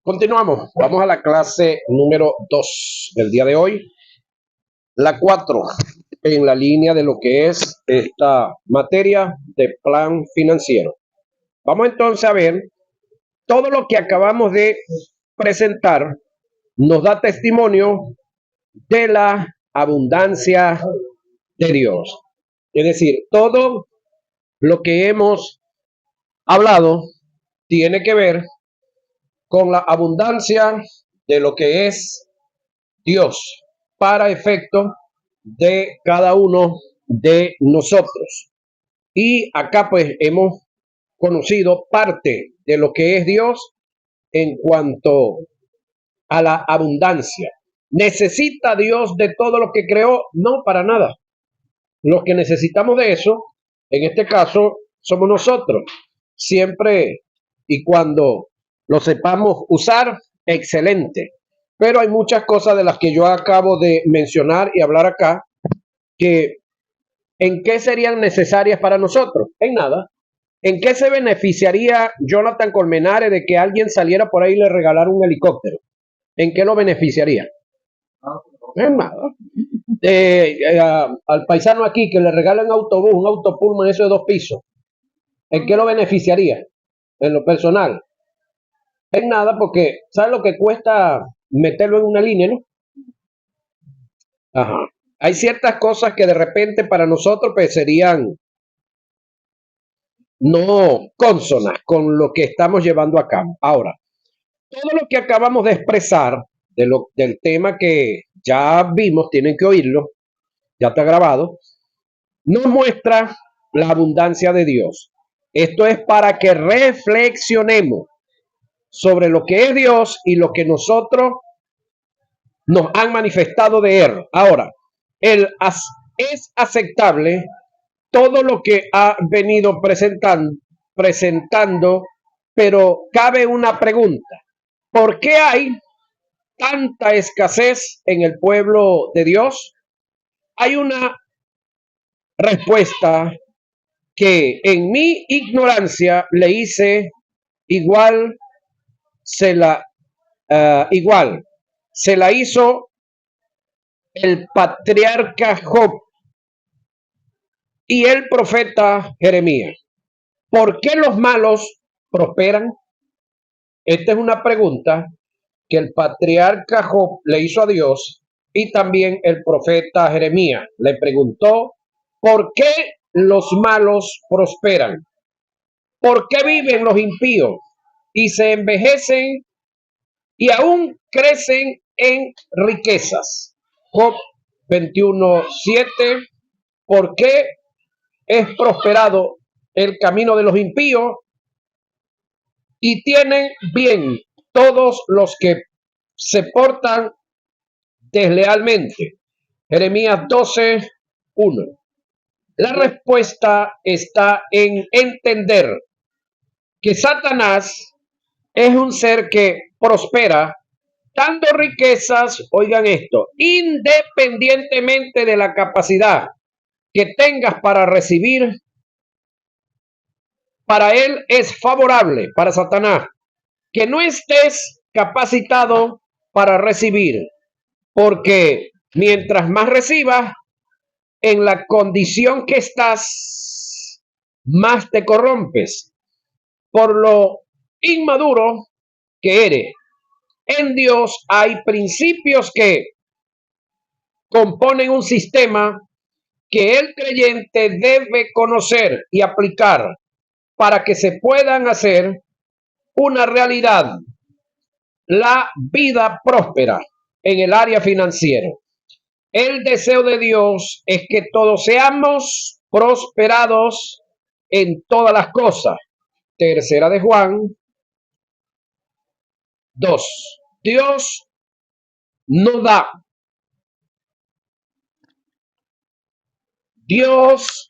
Continuamos. Vamos a la clase número 2 del día de hoy. La 4 en la línea de lo que es esta materia de plan financiero. Vamos entonces a ver todo lo que acabamos de presentar. Nos da testimonio de la abundancia de Dios. Es decir, todo lo que hemos hablado tiene que ver con la abundancia de lo que es Dios para efecto de cada uno de nosotros. Y acá pues hemos conocido parte de lo que es Dios en cuanto a la abundancia. ¿Necesita Dios de todo lo que creó? No, para nada. Los que necesitamos de eso, en este caso, somos nosotros. Siempre y cuando lo sepamos usar, excelente. Pero hay muchas cosas de las que yo acabo de mencionar y hablar acá, que ¿en qué serían necesarias para nosotros? En nada. ¿En qué se beneficiaría Jonathan Colmenares de que alguien saliera por ahí y le regalara un helicóptero? ¿En qué lo beneficiaría? En nada. Al paisano aquí que le regalan un autobús, un autopullman, eso de 2 pisos, ¿en qué lo beneficiaría? En lo personal, en nada, porque ¿sabes lo que cuesta meterlo en una línea, no? Ajá. Hay ciertas cosas que de repente para nosotros pues serían no consonas con lo que estamos llevando a cabo. Ahora, todo lo que acabamos de expresar del tema que ya vimos, tienen que oírlo, ya está grabado, nos muestra la abundancia de Dios. Esto es para que reflexionemos sobre lo que es Dios y lo que nosotros nos han manifestado de Él. Ahora, es aceptable todo lo que ha venido presentando, pero cabe una pregunta. ¿Por qué hay tanta escasez en el pueblo de Dios? Hay una respuesta que en mi ignorancia le hice igual, igual se la hizo el patriarca Job y el profeta Jeremías. ¿Por qué los malos prosperan? Esta es una pregunta que el patriarca Job le hizo a Dios y también el profeta Jeremías le preguntó, ¿por qué los malos prosperan? ¿Por qué viven los impíos y se envejecen y aún crecen en riquezas? Job 21:7. ¿Por qué es prosperado el camino de los impíos y tienen bien todos los que se portan deslealmente? Jeremías 12:1. La respuesta está en entender que Satanás es un ser que prospera dando riquezas, oigan esto, independientemente de la capacidad que tengas para recibir. Para él es favorable, para Satanás, que no estés capacitado para recibir, porque mientras más recibas, en la condición que estás, más te corrompes por lo inmaduro que eres. En Dios hay principios que componen un sistema que el creyente debe conocer y aplicar para que se puedan hacer una realidad la vida próspera en el área financiera. El deseo de Dios es que todos seamos prosperados en todas las cosas. Tercera de Juan 2. Dios no da. Dios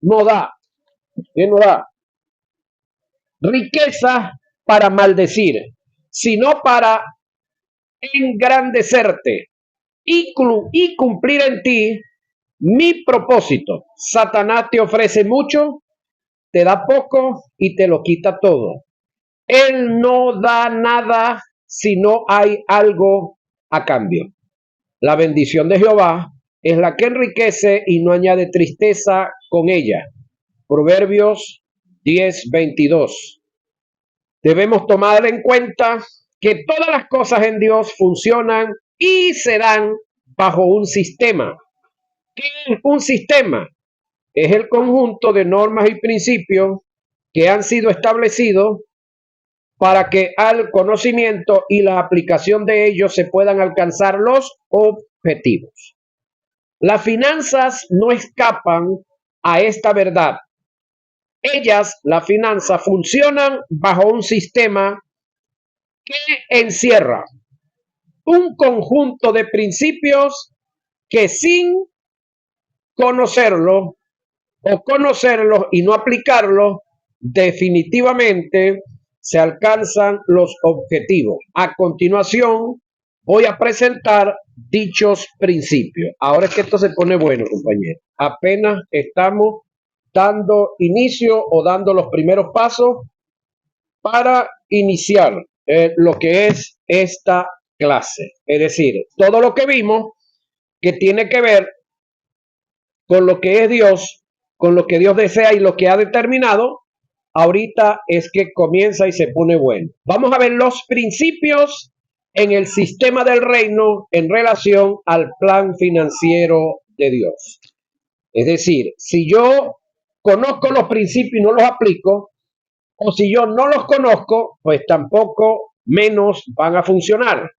no da. Él no da riqueza para maldecir, sino para engrandecerte y cumplir en ti mi propósito. Satanás te ofrece mucho, te da poco y te lo quita todo. Él no da nada si no hay algo a cambio. La bendición de Jehová es la que enriquece y no añade tristeza con ella. Proverbios 10:22. Debemos tomar en cuenta que todas las cosas en Dios funcionan y se dan bajo un sistema. ¿Qué es un sistema? Es el conjunto de normas y principios que han sido establecidos para que al conocimiento y la aplicación de ellos se puedan alcanzar los objetivos. Las finanzas no escapan a esta verdad. Ellas, las finanzas, funcionan bajo un sistema que encierra un conjunto de principios que sin conocerlo o conocerlos y no aplicarlos, definitivamente se alcanzan los objetivos. A continuación, voy a presentar dichos principios. Ahora es que esto se pone bueno, compañeros. Apenas estamos dando inicio o dando los primeros pasos para iniciar lo que es esta clase. Es decir, todo lo que vimos que tiene que ver con lo que es Dios, con lo que Dios desea y lo que ha determinado, ahorita es que comienza y se pone bueno. Vamos a ver los principios en el sistema del reino en relación al plan financiero de Dios. Es decir, si yo conozco los principios y no los aplico, o si yo no los conozco, pues tampoco menos van a funcionar.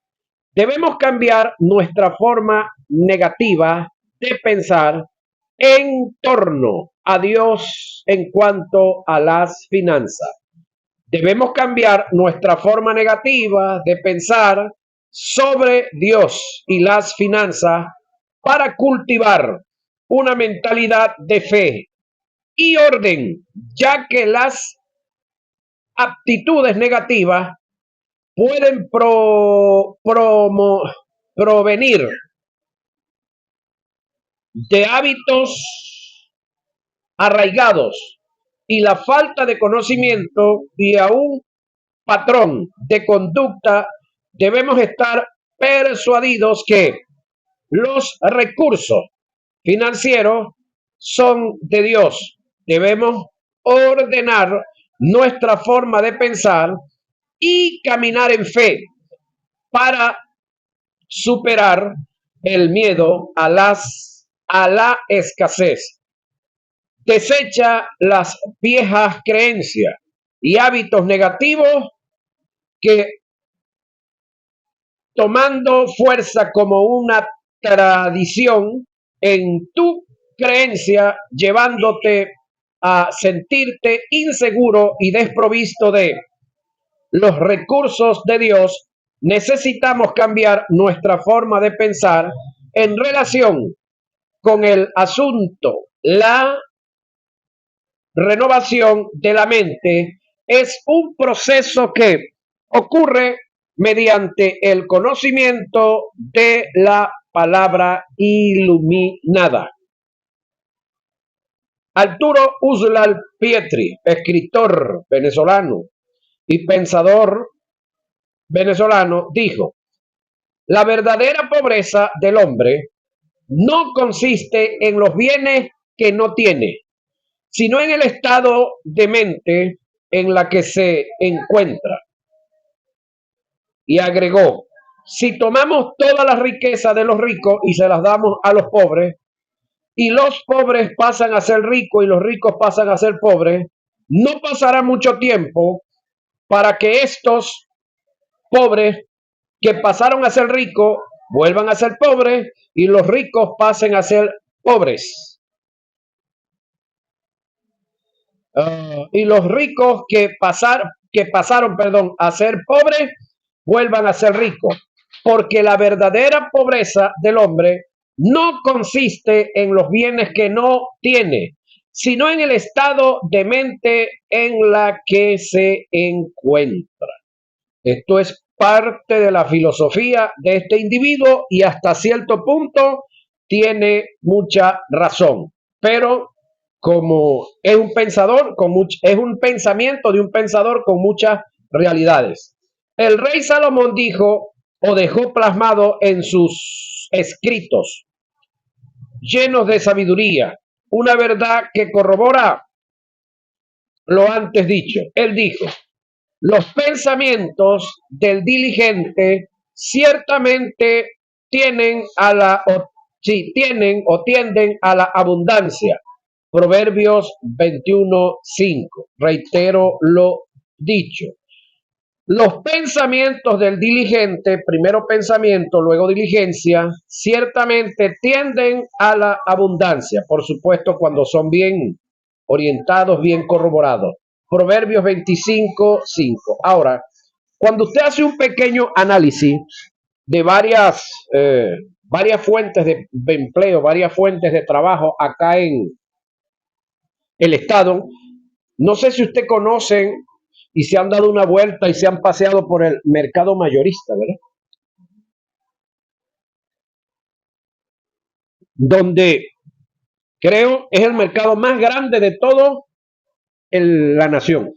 Debemos cambiar nuestra forma negativa de pensar en torno a Dios en cuanto a las finanzas. Debemos cambiar nuestra forma negativa de pensar sobre Dios y las finanzas para cultivar una mentalidad de fe y orden, ya que las aptitudes negativas pueden provenir de hábitos arraigados y la falta de conocimiento y a un patrón de conducta. Debemos estar persuadidos que los recursos financieros son de Dios. Debemos ordenar nuestra forma de pensar y caminar en fe para superar el miedo a la escasez. Desecha las viejas creencias y hábitos negativos que, tomando fuerza como una tradición en tu creencia, llevándote a sentirte inseguro y desprovisto de los recursos de Dios, necesitamos cambiar nuestra forma de pensar en relación con el asunto. La renovación de la mente es un proceso que ocurre mediante el conocimiento de la palabra iluminada. Arturo Uslar Pietri, escritor venezolano y pensador venezolano, dijo: la verdadera pobreza del hombre no consiste en los bienes que no tiene, sino en el estado de mente en la que se encuentra. Y agregó: si tomamos toda la riqueza de los ricos y se las damos a los pobres, y los pobres pasan a ser ricos y los ricos pasan a ser pobres, no pasará mucho tiempo para que estos pobres que pasaron a ser ricos vuelvan a ser pobres y los ricos pasen a ser pobres. Y los ricos que pasaron a ser pobres vuelvan a ser ricos, porque la verdadera pobreza del hombre no consiste en los bienes que no tiene, sino en el estado de mente en la que se encuentra. Esto es parte de la filosofía de este individuo y hasta cierto punto tiene mucha razón, pero como es un pensador es un pensamiento de un pensador con muchas realidades. El rey Salomón dijo o dejó plasmado en sus escritos, llenos de sabiduría, una verdad que corrobora lo antes dicho. Él dijo, los pensamientos del diligente ciertamente tienen a la tienen o tienden a la abundancia. Proverbios 21:5. Reitero lo dicho. Los pensamientos del diligente, primero pensamiento, luego diligencia, ciertamente tienden a la abundancia. Por supuesto, cuando son bien orientados, bien corroborados. Proverbios 25:5. Ahora, cuando usted hace un pequeño análisis de varias fuentes de empleo, varias fuentes de trabajo acá en el estado, no sé si usted conocen y se han dado una vuelta y se han paseado por el mercado mayorista, ¿verdad? Donde creo es el mercado más grande de todo la nación.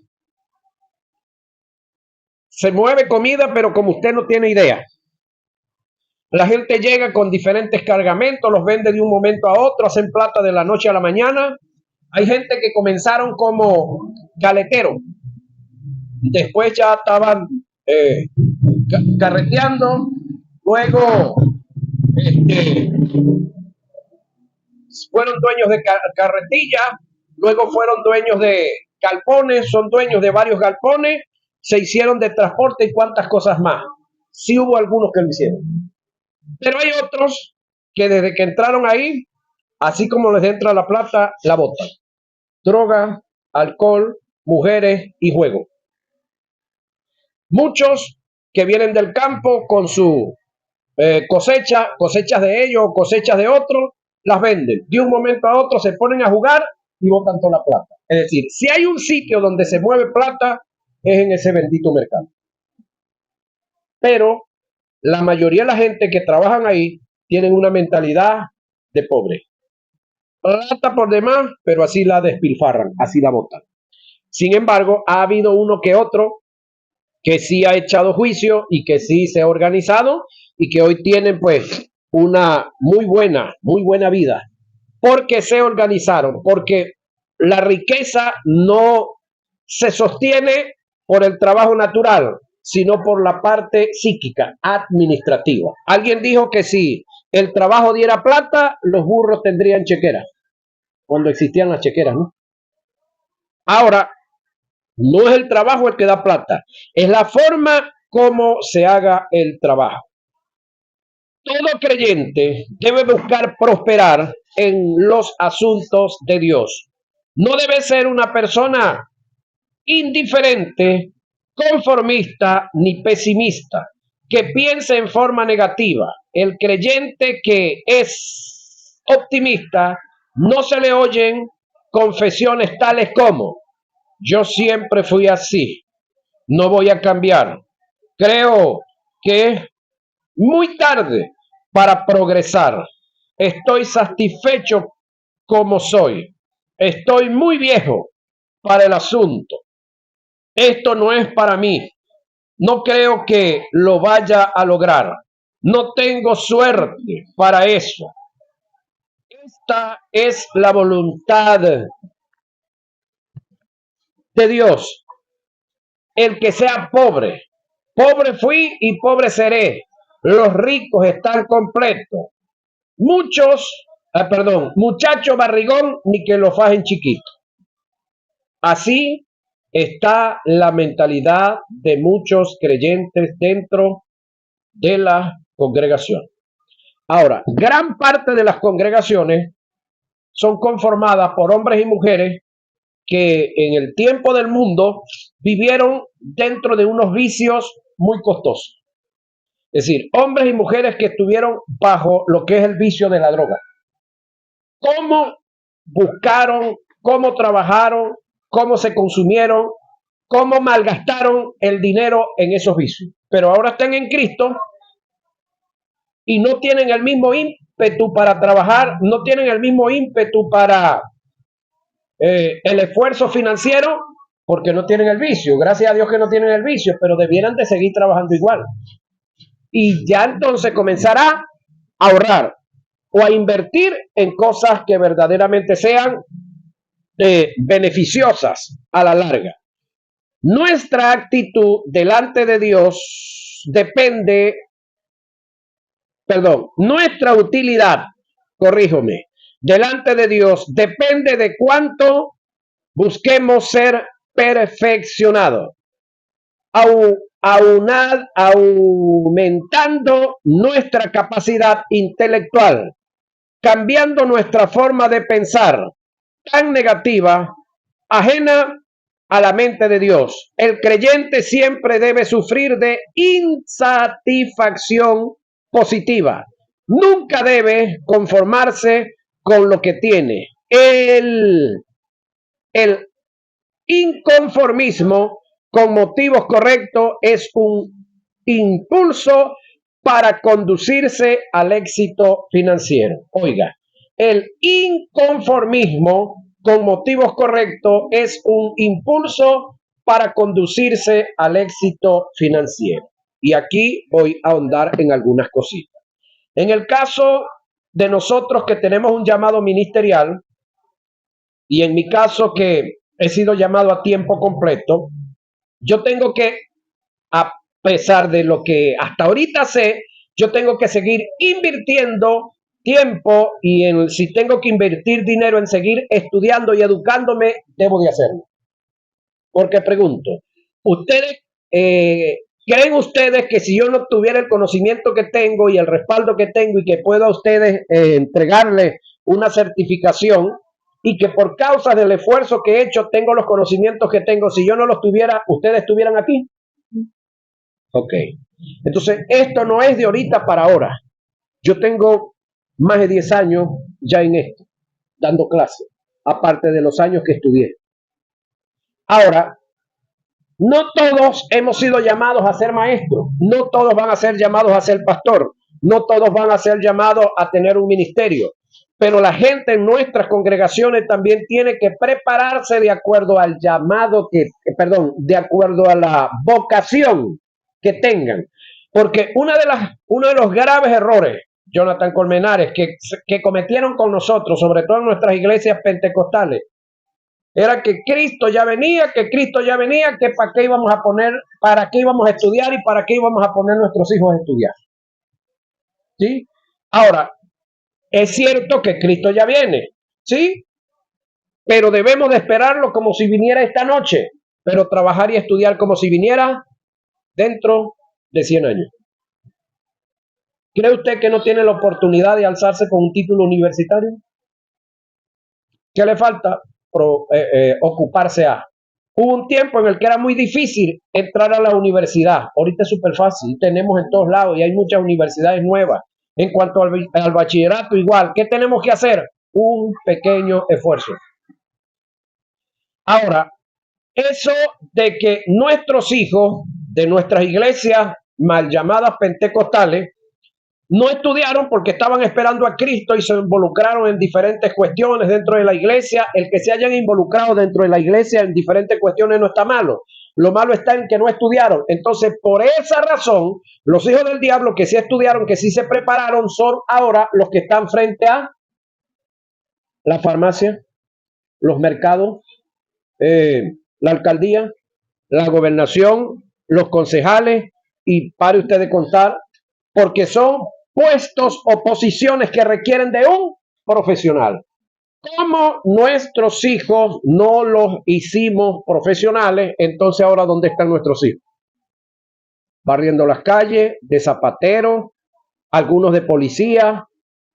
Se mueve comida, pero como usted no tiene idea. La gente llega con diferentes cargamentos, los vende de un momento a otro, hacen plata de la noche a la mañana. Hay gente que comenzaron como caleteros, después ya estaban carreteando, luego fueron dueños de carretilla, luego fueron dueños de galpones, son dueños de varios galpones, se hicieron de transporte y cuantas cosas más. Sí hubo algunos que lo hicieron. Pero hay otros que desde que entraron ahí, así como les entra la plata, la botan. Droga, alcohol, mujeres y juego. Muchos que vienen del campo con su cosechas de ellos, cosechas de otros, las venden. De un momento a otro se ponen a jugar y botan toda la plata. Es decir, si hay un sitio donde se mueve plata, es en ese bendito mercado. Pero la mayoría de la gente que trabajan ahí tienen una mentalidad de pobre. Plata por demás, pero así la despilfarran, así la botan. Sin embargo, ha habido uno que otro que sí ha echado juicio y que sí se ha organizado y que hoy tienen pues una muy buena vida, porque se organizaron, porque la riqueza no se sostiene por el trabajo natural, sino por la parte psíquica, administrativa. Alguien dijo que si el trabajo diera plata, los burros tendrían chequera, cuando existían las chequeras, ¿no? Ahora, no es el trabajo el que da plata, es la forma como se haga el trabajo. Todo creyente debe buscar prosperar en los asuntos de Dios. No debe ser una persona indiferente, conformista ni pesimista, que piense en forma negativa. El creyente que es optimista, no se le oyen confesiones tales como: yo siempre fui así, no voy a cambiar. Creo que es muy tarde para progresar. Estoy satisfecho como soy. Estoy muy viejo para el asunto. Esto no es para mí. No creo que lo vaya a lograr. No tengo suerte para eso. Esta es la voluntad de Dios. El que sea pobre. Pobre fui y pobre seré. Los ricos están completos. Muchacho barrigón, ni que lo fajen chiquito. Así está la mentalidad de muchos creyentes dentro de la congregación. Ahora, gran parte de las congregaciones son conformadas por hombres y mujeres que en el tiempo del mundo vivieron dentro de unos vicios muy costosos. Es decir, hombres y mujeres que estuvieron bajo lo que es el vicio de la droga. ¿Cómo buscaron, cómo trabajaron, cómo se consumieron, cómo malgastaron el dinero en esos vicios? Pero ahora están en Cristo y no tienen el mismo ímpetu para trabajar, no tienen el mismo ímpetu para el esfuerzo financiero, porque no tienen el vicio. Gracias a Dios que no tienen el vicio, pero debieran de seguir trabajando igual. Y ya entonces comenzará a ahorrar o a invertir en cosas que verdaderamente sean beneficiosas a la larga. Nuestra actitud delante de Dios depende, nuestra utilidad, corríjome, delante de Dios depende de cuánto busquemos ser perfeccionados, aumentando nuestra capacidad intelectual, cambiando nuestra forma de pensar tan negativa, ajena a la mente de Dios. El creyente siempre debe sufrir de insatisfacción positiva. Nunca debe conformarse con lo que tiene. El inconformismo con motivos correctos es un impulso para conducirse al éxito financiero. Oiga, el inconformismo con motivos correctos es un impulso para conducirse al éxito financiero. Y aquí voy a ahondar en algunas cositas. En el caso de nosotros que tenemos un llamado ministerial, y en mi caso que he sido llamado a tiempo completo, yo tengo que, a pesar de lo que hasta ahorita sé, yo tengo que seguir invirtiendo tiempo y si tengo que invertir dinero en seguir estudiando y educándome, debo de hacerlo. Porque pregunto, ¿ustedes creen ustedes que si yo no tuviera el conocimiento que tengo y el respaldo que tengo y que puedo a ustedes entregarles una certificación y que por causa del esfuerzo que he hecho tengo los conocimientos que tengo, si yo no los tuviera, ustedes estuvieran aquí? Ok. Entonces, esto no es de ahorita para ahora. Yo tengo más de 10 años ya en esto, dando clases, aparte de los años que estudié. Ahora, no todos hemos sido llamados a ser maestros, no todos van a ser llamados a ser pastor, no todos van a ser llamados a tener un ministerio, pero la gente en nuestras congregaciones también tiene que prepararse de acuerdo al llamado de acuerdo a la vocación que tengan. Porque uno de los graves errores, Jonathan Colmenares, que cometieron con nosotros, sobre todo en nuestras iglesias pentecostales, era que Cristo ya venía, que para qué íbamos a poner, para qué íbamos a estudiar y para qué íbamos a poner nuestros hijos a estudiar. ¿Sí? Ahora, es cierto que Cristo ya viene, ¿sí? Pero debemos de esperarlo como si viniera esta noche, pero trabajar y estudiar como si viniera dentro de 100 años. ¿Cree usted que no tiene la oportunidad de alzarse con un título universitario? ¿Qué le falta? Ocuparse a. Hubo un tiempo en el que era muy difícil entrar a la universidad. Ahorita es súper fácil. Tenemos en todos lados y hay muchas universidades nuevas. En cuanto al bachillerato, igual. ¿Qué tenemos que hacer? Un pequeño esfuerzo. Ahora, eso de que nuestros hijos de nuestras iglesias mal llamadas pentecostales no estudiaron porque estaban esperando a Cristo y se involucraron en diferentes cuestiones dentro de la iglesia. El que se hayan involucrado dentro de la iglesia en diferentes cuestiones no está malo. Lo malo está en que no estudiaron. Entonces, por esa razón, los hijos del diablo que sí estudiaron, que sí se prepararon, son ahora los que están frente a la farmacia, los mercados, la alcaldía, la gobernación, los concejales, y pare usted de contar, porque son puestos o posiciones que requieren de un profesional. Como nuestros hijos no los hicimos profesionales, entonces ahora ¿dónde están nuestros hijos? Barriendo las calles, de zapateros, algunos de policía,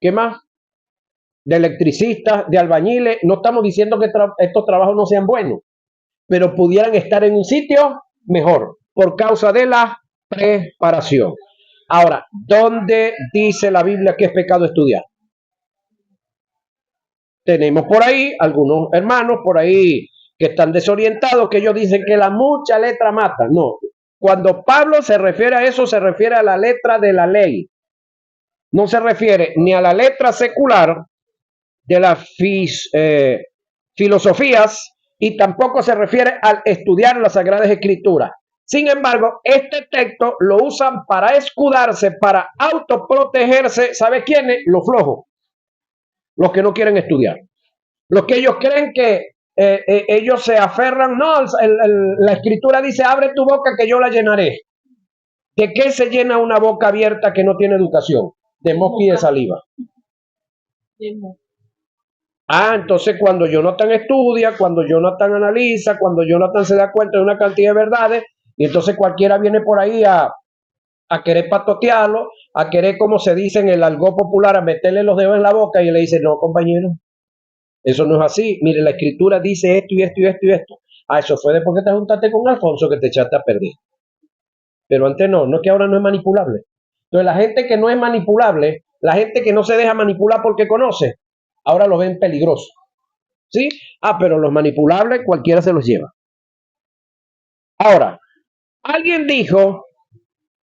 ¿qué más? De electricistas, de albañiles. No estamos diciendo que estos trabajos no sean buenos, pero pudieran estar en un sitio mejor por causa de la preparación. Ahora, ¿dónde dice la Biblia que es pecado estudiar? Tenemos por ahí algunos hermanos por ahí que están desorientados, que ellos dicen que la mucha letra mata. No, cuando Pablo se refiere a eso, se refiere a la letra de la ley. No se refiere ni a la letra secular de las filosofías, y tampoco se refiere al estudiar las Sagradas Escrituras. Sin embargo, este texto lo usan para escudarse, para autoprotegerse. ¿Sabe quiénes? Los flojos, los que no quieren estudiar, los que ellos creen que ellos se aferran. No, la Escritura dice, abre tu boca que yo la llenaré. ¿De qué se llena una boca abierta que no tiene educación? De mosca y de saliva. Entonces cuando Jonathan estudia, cuando Jonathan analiza, cuando Jonathan se da cuenta de una cantidad de verdades, y entonces cualquiera viene por ahí a querer patotearlo, a querer, como se dice en el argot popular, a meterle los dedos en la boca, y le dice, no, compañero, eso no es así. Mire, la Escritura dice esto y esto y esto y esto. Eso fue después que te juntaste con Alfonso que te echaste a perder. Pero antes no es que ahora no es manipulable. Entonces la gente que no es manipulable, la gente que no se deja manipular porque conoce, ahora lo ven peligroso. ¿Sí? Pero los manipulables cualquiera se los lleva. Ahora, alguien dijo,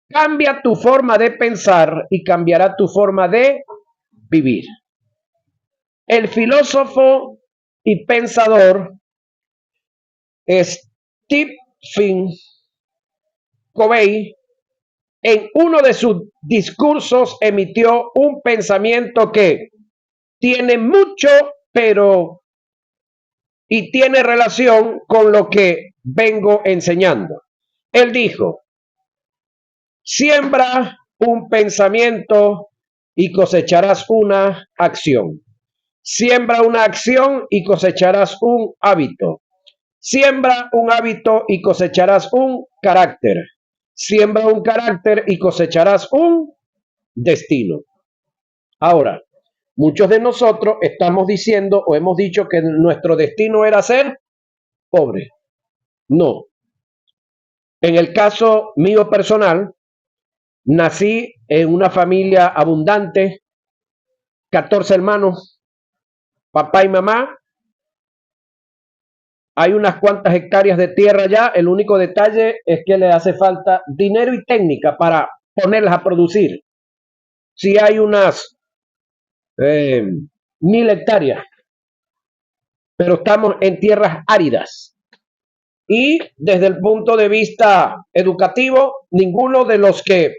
cambia tu forma de pensar y cambiará tu forma de vivir. El filósofo y pensador Stephen Covey, en uno de sus discursos, emitió un pensamiento que tiene mucho, y tiene relación con lo que vengo enseñando. Él dijo, siembra un pensamiento y cosecharás una acción. Siembra una acción y cosecharás un hábito. Siembra un hábito y cosecharás un carácter. Siembra un carácter y cosecharás un destino. Ahora, muchos de nosotros estamos diciendo o hemos dicho que nuestro destino era ser pobre. No. En el caso mío personal, nací en una familia abundante, 14 hermanos, papá y mamá. Hay unas cuantas hectáreas de tierra ya. El único detalle es que le hace falta dinero y técnica para ponerlas a producir. Sí hay unas 1000 hectáreas, pero estamos en tierras áridas. Y desde el punto de vista educativo, ninguno de los que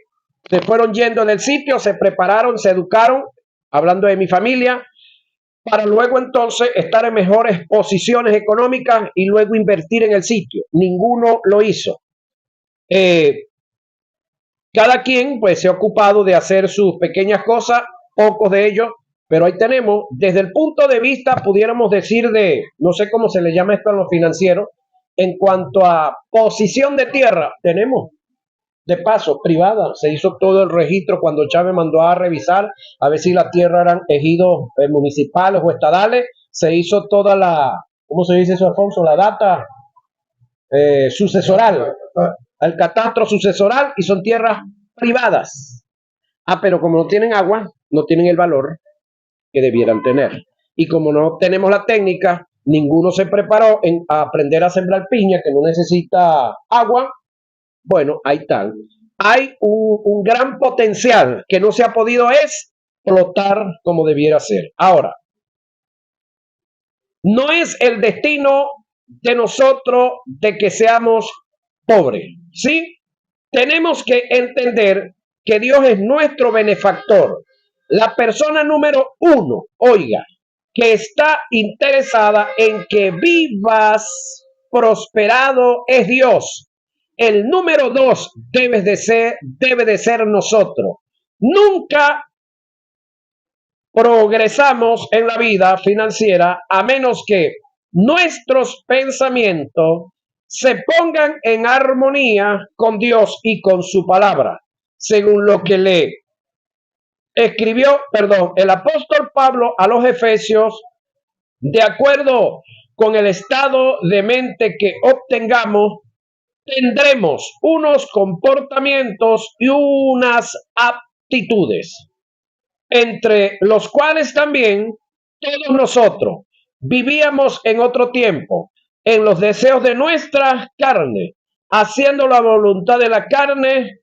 se fueron yendo del sitio se prepararon, se educaron, hablando de mi familia, para luego entonces estar en mejores posiciones económicas y luego invertir en el sitio. Ninguno lo hizo. Cada quien pues se ha ocupado de hacer sus pequeñas cosas, pocos de ellos, pero ahí tenemos, desde el punto de vista, pudiéramos decir no sé cómo se le llama esto a los financieros, en cuanto a posición de tierra, tenemos. De paso, privada, se hizo todo el registro cuando Chávez mandó a revisar a ver si la tierra eran ejidos municipales o estadales. Se hizo toda ¿cómo se dice eso, Alfonso? La data sucesoral, el catastro sucesoral, y son tierras privadas. Pero como no tienen agua, no tienen el valor que debieran tener. Y como no tenemos la técnica, ninguno se preparó a aprender a sembrar piña, que no necesita agua. Bueno, ahí están. Hay un gran potencial que no se ha podido explotar como debiera ser. Ahora, no es el destino de nosotros de que seamos pobres, ¿sí? Tenemos que entender que Dios es nuestro benefactor. La persona número 1, oiga, que está interesada en que vivas prosperado es Dios. El número 2 debe de ser nosotros. Nunca progresamos en la vida financiera a menos que nuestros pensamientos se pongan en armonía con Dios y con su palabra, según lo que escribió el apóstol Pablo a los Efesios. De acuerdo con el estado de mente que obtengamos, tendremos unos comportamientos y unas aptitudes, entre los cuales también todos nosotros vivíamos en otro tiempo, en los deseos de nuestra carne, haciendo la voluntad de la carne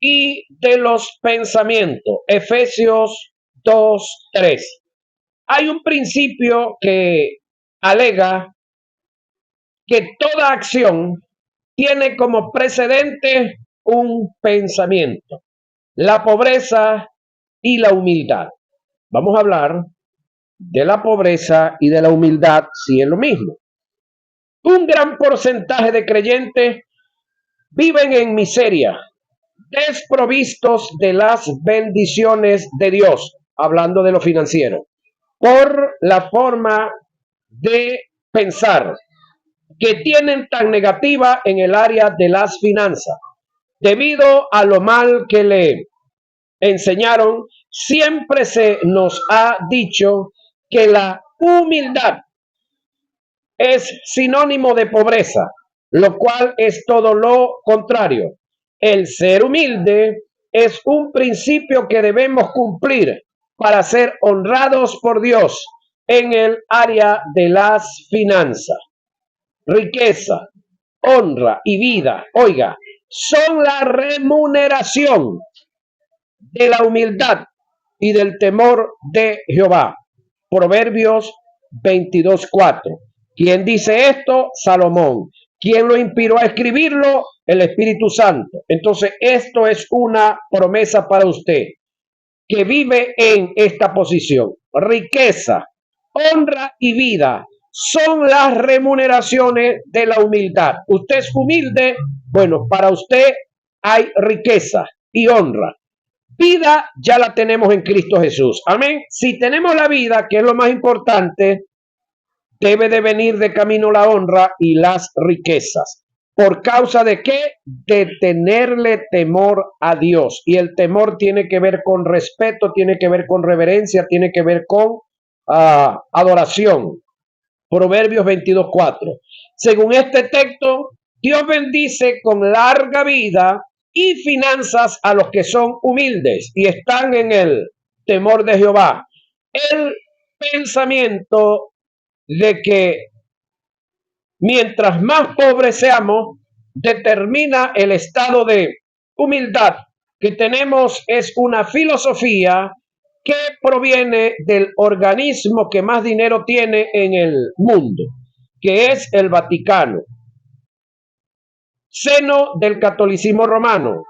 y de los pensamientos. Efesios 2:3. Hay un principio que alega que toda acción tiene como precedente un pensamiento, la pobreza y la humildad. Vamos a hablar de la pobreza y de la humildad si es lo mismo. Un gran porcentaje de creyentes viven en miseria, desprovistos de las bendiciones de Dios, hablando de lo financiero, por la forma de pensar que tienen tan negativa en el área de las finanzas. Debido a lo mal que le enseñaron, siempre se nos ha dicho que la humildad es sinónimo de pobreza, lo cual es todo lo contrario. El ser humilde es un principio que debemos cumplir para ser honrados por Dios en el área de las finanzas. Riqueza, honra y vida, oiga, son la remuneración de la humildad y del temor de Jehová. Proverbios 22:4. ¿Quién dice esto? Salomón. ¿Quién lo inspiró a escribirlo? El Espíritu Santo. Entonces, esto es una promesa para usted que vive en esta posición. Riqueza, honra y vida son las remuneraciones de la humildad. Usted es humilde, bueno, para usted hay riqueza y honra. Vida ya la tenemos en Cristo Jesús. Amén. Si tenemos la vida, que es lo más importante, debe de venir de camino la honra y las riquezas. ¿Por causa de qué? De tenerle temor a Dios. Y el temor tiene que ver con respeto, tiene que ver con reverencia, tiene que ver con adoración. Proverbios 22:4. Según este texto, Dios bendice con larga vida y finanzas a los que son humildes y están en el temor de Jehová. El pensamiento de que mientras más pobres seamos, determina el estado de humildad que tenemos. Es una filosofía que proviene del organismo que más dinero tiene en el mundo, que es el Vaticano, seno del catolicismo romano.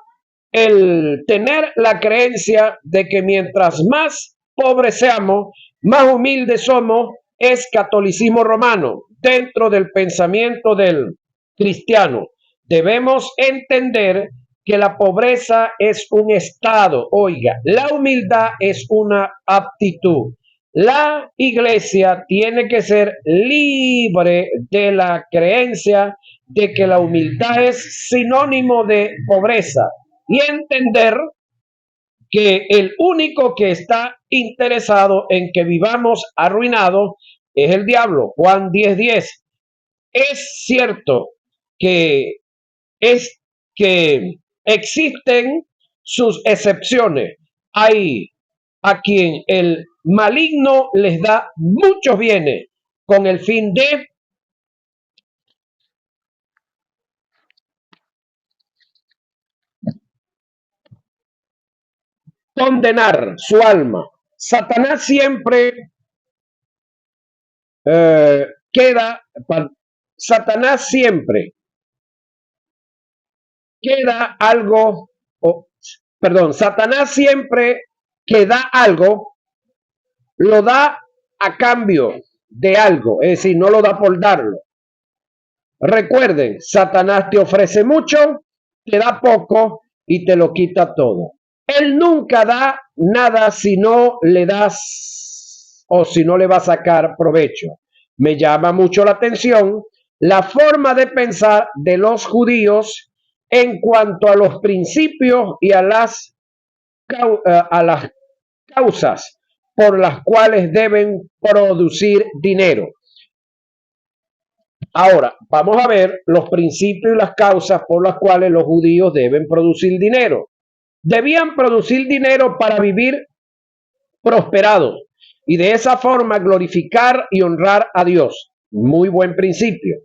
El tener la creencia de que mientras más pobres seamos, más humildes somos, es catolicismo romano. Dentro del pensamiento del cristiano, debemos entender que la pobreza es un estado, oiga, la humildad es una aptitud. La iglesia tiene que ser libre de la creencia de que la humildad es sinónimo de pobreza y entender que el único que está interesado en que vivamos arruinados es el diablo. Juan 10:10. Es cierto que existen sus excepciones. Hay a quien el maligno les da muchos bienes con el fin de condenar su alma. Satanás siempre Satanás siempre queda algo, Satanás siempre que da algo, lo da a cambio de algo, es decir, no lo da por darlo. Recuerden, Satanás te ofrece mucho, te da poco y te lo quita todo. Él nunca da nada si no le das o si no le va a sacar provecho. Me llama mucho la atención la forma de pensar de los judíos en cuanto a los principios y a las causas por las cuales deben producir dinero. Ahora, vamos a ver los principios y las causas por las cuales los judíos deben producir dinero. Debían producir dinero para vivir prosperados y de esa forma glorificar y honrar a Dios. Muy buen principio.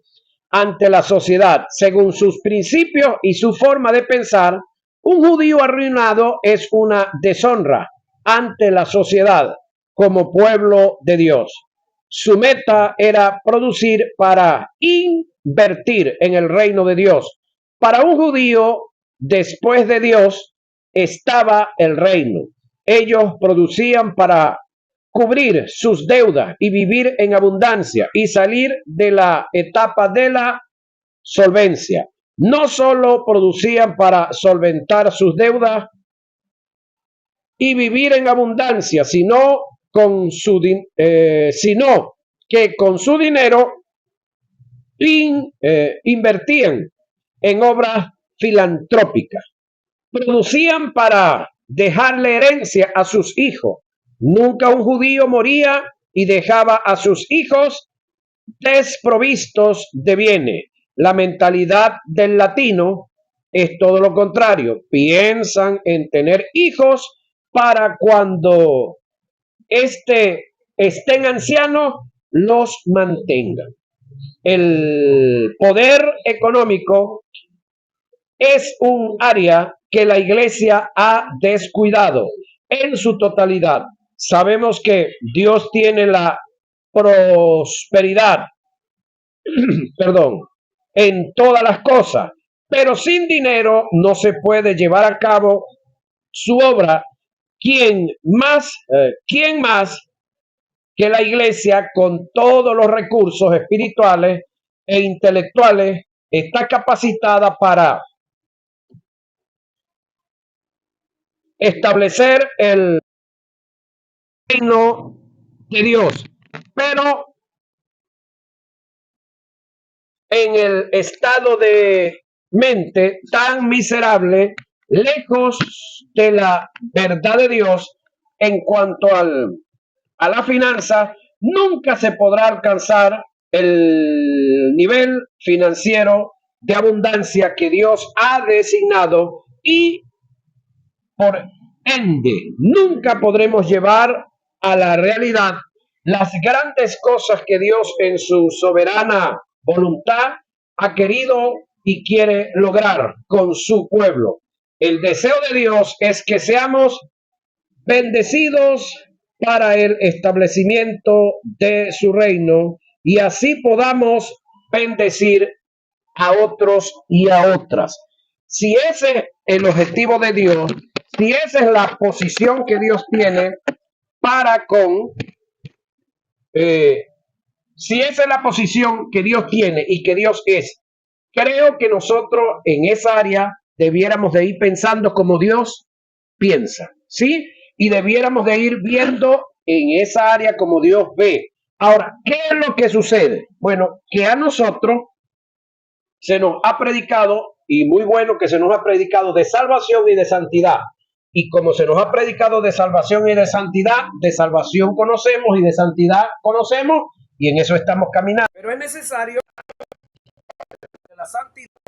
Ante la sociedad, según sus principios y su forma de pensar, un judío arruinado es una deshonra ante la sociedad como pueblo de Dios. Su meta era producir para invertir en el reino de Dios. Para un judío, después de Dios, estaba el reino. Ellos producían para cubrir sus deudas y vivir en abundancia y salir de la etapa de la solvencia. No solo producían para solventar sus deudas y vivir en abundancia, sino que con su dinero invertían en obras filantrópicas. Producían para dejarle herencia a sus hijos. Nunca un judío moría y dejaba a sus hijos desprovistos de bienes. La mentalidad del latino es todo lo contrario. Piensan en tener hijos para cuando estén ancianos, los mantengan. El poder económico es un área que la iglesia ha descuidado en su totalidad. Sabemos que Dios tiene la prosperidad, en todas las cosas, pero sin dinero no se puede llevar a cabo su obra. ¿Quién más que la iglesia, con todos los recursos espirituales e intelectuales, está capacitada para establecer el reino de Dios? Pero en el estado de mente tan miserable, lejos de la verdad de Dios en cuanto a la finanza, nunca se podrá alcanzar el nivel financiero de abundancia que Dios ha designado, y por ende nunca podremos llevar a la realidad las grandes cosas que Dios en su soberana voluntad ha querido y quiere lograr con su pueblo. El deseo de Dios es que seamos bendecidos para el establecimiento de su reino y así podamos bendecir a otros y a otras. Si ese es el objetivo de Dios, si esa es la posición que Dios tiene para con, si esa es la posición que Dios tiene y que Dios es, creo que nosotros en esa área debiéramos de ir pensando como Dios piensa, ¿sí? Y debiéramos de ir viendo en esa área como Dios ve. Ahora, ¿qué es lo que sucede? Bueno, que a nosotros se nos ha predicado, y muy bueno que se nos ha predicado, de salvación y de santidad. Y como se nos ha predicado de salvación y de salvación conocemos y de santidad conocemos, y en eso estamos caminando. Pero es necesario que la santidad